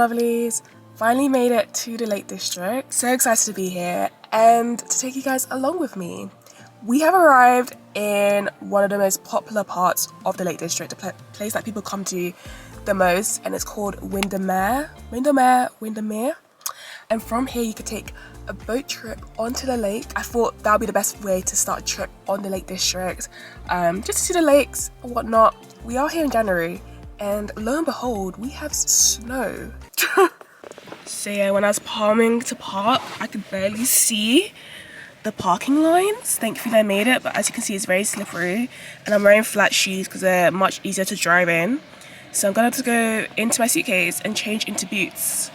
lovelies, finally made it to the Lake District. So excited to be here and to take you guys along with me. We have arrived in one of the most popular parts of the Lake District, a place that people come to the most, and it's called Windermere. And from here you could take a boat trip onto the lake. I thought that would be the best way to start a trip on the Lake District, just to see the lakes and whatnot. We are here in January and lo and behold, we have snow. So yeah, when I was palming to park, I could barely see the parking lines. Thankfully I made it, but as you can see it's very slippery and I'm wearing flat shoes because they're much easier to drive in. So I'm gonna have to go into my suitcase and change into boots.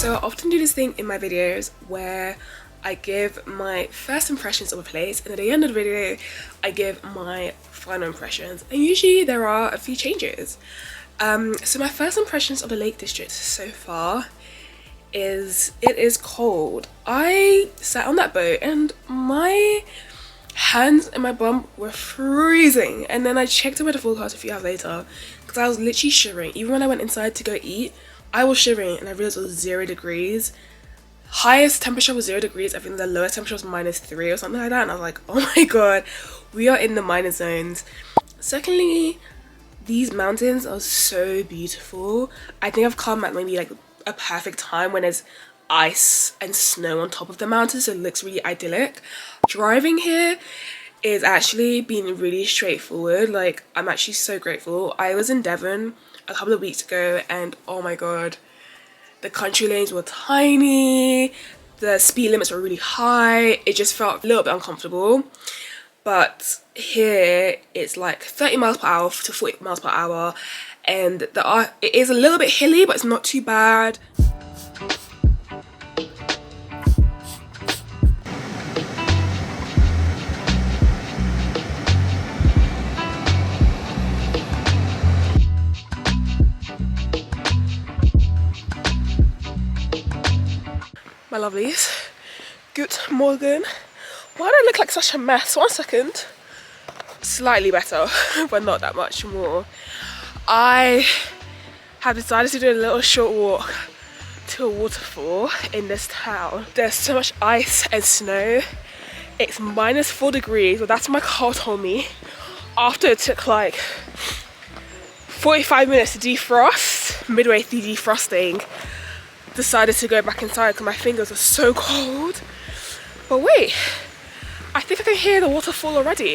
So I often do this thing in my videos where I give my first impressions of a place and at the end of the video I give my final impressions, and usually there are a few changes. So my first impressions of the Lake District so far is it is cold. I sat on that boat and my hands and my bum were freezing, and then I checked the weather forecast a few hours later because I was literally shivering. Even when I went inside to go eat, I was shivering and I realized it was 0 degrees. Highest temperature was 0 degrees. I think the lowest temperature was -3 or something like that, and I was like, oh my god, we are in the minus zones. Secondly, these mountains are so beautiful. I think I've come at maybe like a perfect time when there's ice and snow on top of the mountains, so it looks really idyllic. Driving here is actually been really straightforward. Like, I'm actually so grateful. I was in Devon a couple of weeks ago and oh my god, the country lanes were tiny, the speed limits were really high, it just felt a little bit uncomfortable. But here it's like 30 miles per hour to 40 miles per hour, and it is a little bit hilly but it's not too bad. My lovelies, good morning. Why do I look like such a mess? 1 second. Slightly better, but not that much more. I have decided to do a little short walk to a waterfall in this town. There's so much ice and snow. It's -4 degrees, well that's what my car told me. After it took like 45 minutes to defrost, midway through defrosting, decided to go back inside because my fingers are so cold. But wait, I think I can hear the waterfall already.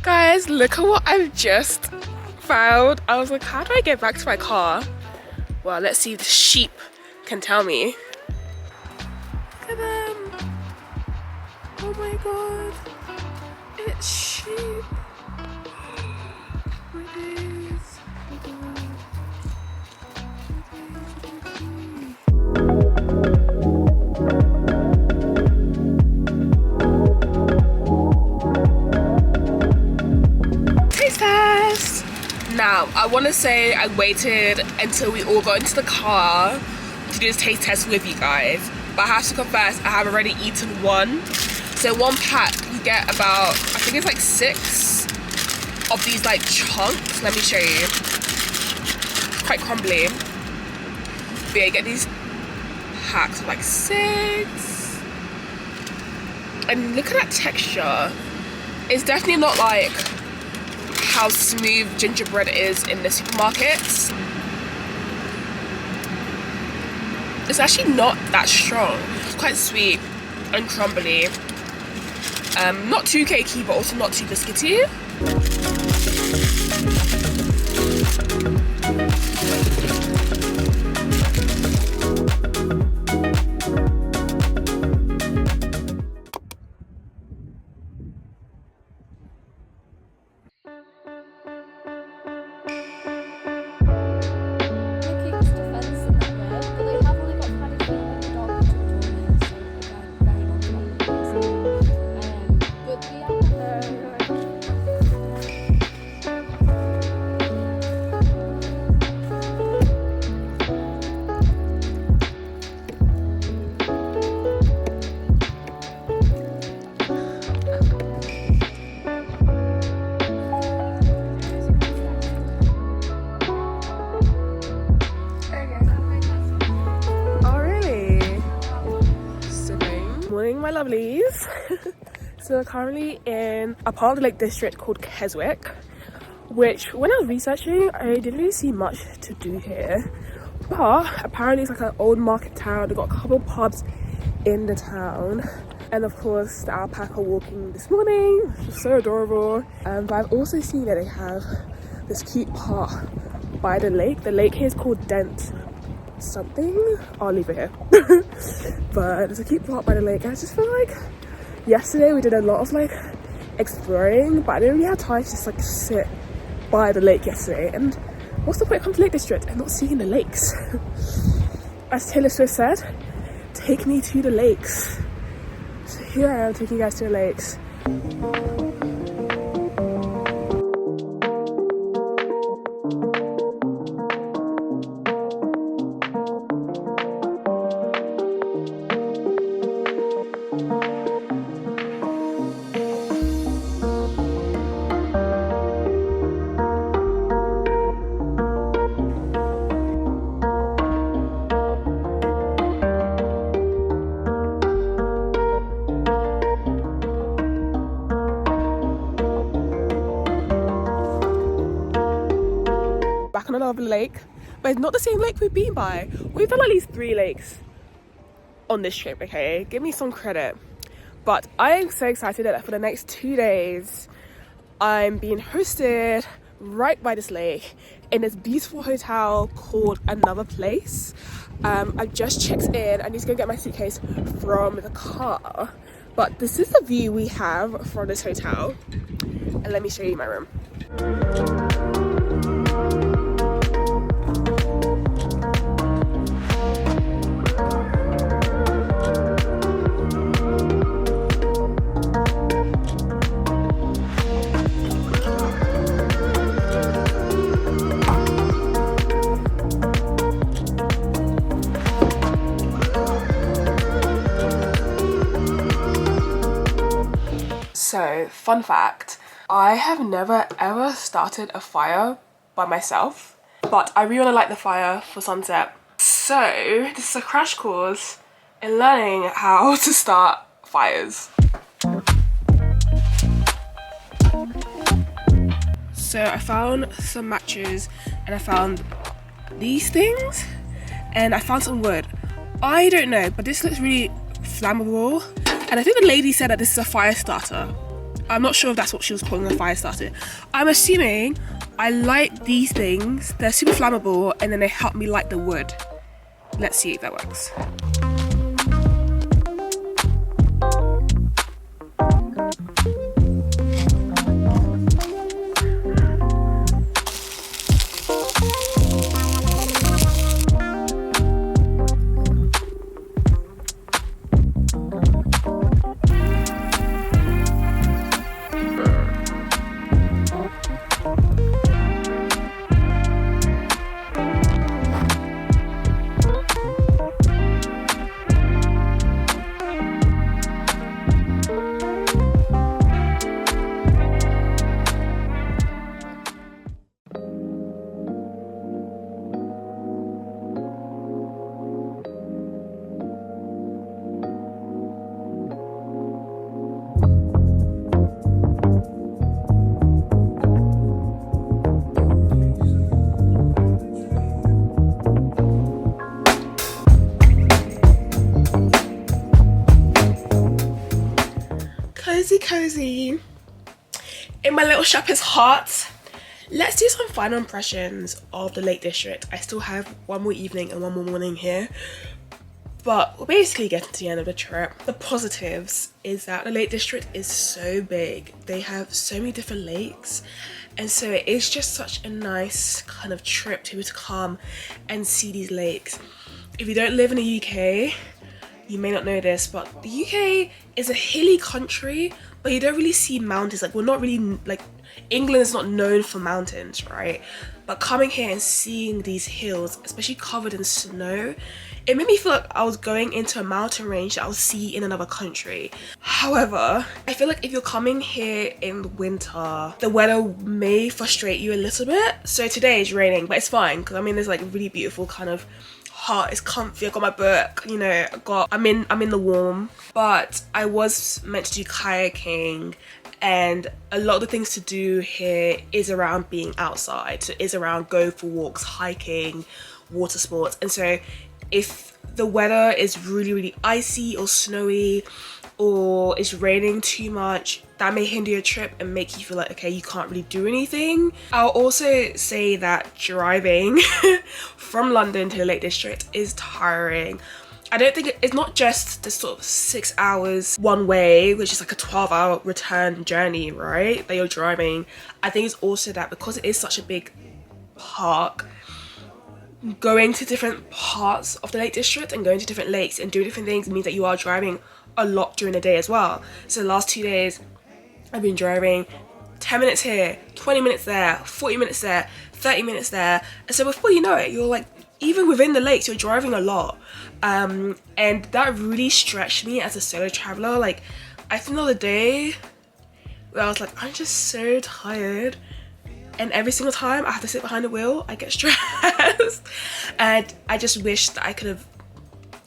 Guys, look at what I've just found. I was like, how do I get back to my car? Well, let's see if the sheep can tell me. Look at them. Oh my god. It's sheep. My days. Oh my god. want to say I waited until we all got into the car to do this taste test with you guys, but I have to confess I have already eaten one. So one pack you get about, I think it's like 6 of these like chunks. Let me show you. Quite crumbly. But yeah, you get these packs of like 6. And look at that texture. It's definitely not like how smooth gingerbread is in the supermarkets. It's actually not that strong. It's quite sweet and crumbly. Not too cakey, but also not too biscuity. My lovelies. So we're currently in a part of the Lake District called Keswick, which when I was researching I didn't really see much to do here, but apparently it's like an old market town. They've got a couple pubs in the town, and of course the alpaca walking this morning, which is so adorable. But I've also seen that they have this cute park by the lake. The lake here is called Dent something. I'll leave it here. But there's a cute park by the lake. I just feel like yesterday we did a lot of like exploring, but I didn't really have time to just like sit by the lake yesterday. And what's the point of coming to Lake District and not seeing the lakes? As Taylor Swift said, take me to the lakes. So here I am taking you guys to the lakes. Back on another lake, but it's not the same lake we've been by. We've done at least 3 lakes on this trip, okay? Give me some credit. But I am so excited that for the next 2 days I'm being hosted right by this lake in this beautiful hotel called Another Place. I just checked in. I need to go get my suitcase from the car, but this is the view we have from this hotel, and let me show you my room. So, fun fact, I have never ever started a fire by myself, but I really want to light the fire for sunset. So, this is a crash course in learning how to start fires. So, I found some matches and I found these things and I found some wood. I don't know, but this looks really flammable. And I think the lady said that this is a fire starter. I'm not sure if that's what she was calling a fire starter. I'm assuming I light these things, they're super flammable, and then they help me light the wood. Let's see if that works. cozy in my little shepherd's heart. Let's do some final impressions of the Lake District. I still have one more evening and one more morning here, but we're basically getting to the end of the trip. The positives is that the Lake District is so big. They have so many different lakes, and so it is just such a nice kind of trip to be able to come and see these lakes. If you don't live in the UK, you may not know this, but the UK is a hilly country, but you don't really see mountains. Like, we're not really, like, England is not known for mountains, right? But coming here and seeing these hills, especially covered in snow, it made me feel like I was going into a mountain range that I'll see in another country. However, I feel like if you're coming here in winter, the weather may frustrate you a little bit. So today it's raining, but it's fine, because I mean, there's like really beautiful kind of hot, it's comfy, I got my book, you know, I'm in the warm. But I was meant to do kayaking, and a lot of the things to do here is around being outside. So it is around go for walks, hiking, water sports. And so if the weather is really icy or snowy, or it's raining too much, that may hinder your trip and make you feel like, okay, you can't really do anything. I'll also say that driving from London to the Lake District is tiring. I don't think it's not just the sort of 6 hours one way, which is like a 12-hour return journey, right, that you're driving. I think it's also that because it is such a big park, going to different parts of the Lake District and going to different lakes and doing different things means that you are driving a lot during the day as well. So the last 2 days I've been driving 10 minutes here, 20 minutes there, 40 minutes there, 30 minutes there. And so before you know it, you're like, even within the lakes, you're driving a lot. And that really stretched me as a solo traveler. Like, I think the other day where I was like, I'm just so tired, and every single time I have to sit behind the wheel, I get stressed. And I just wish that I could have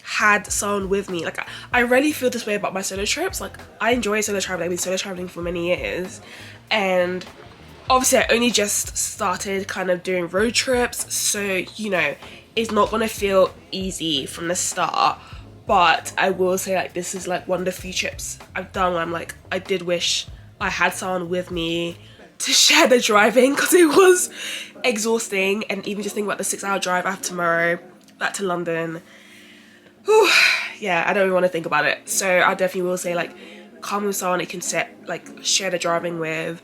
had someone with me. Like, I really feel this way about my solo trips. Like, I enjoy solo traveling. I've been solo traveling for many years, and obviously I only just started kind of doing road trips, so you know, it's not gonna feel easy from the start. But I will say, like, this is like one of the few trips I've done where I'm like, I did wish I had someone with me to share the driving, because it was exhausting. And even just think about the 6-hour drive I have tomorrow back to London. Whew, yeah, I don't even want to think about it. So I definitely will say, like, come with someone you can share the driving with.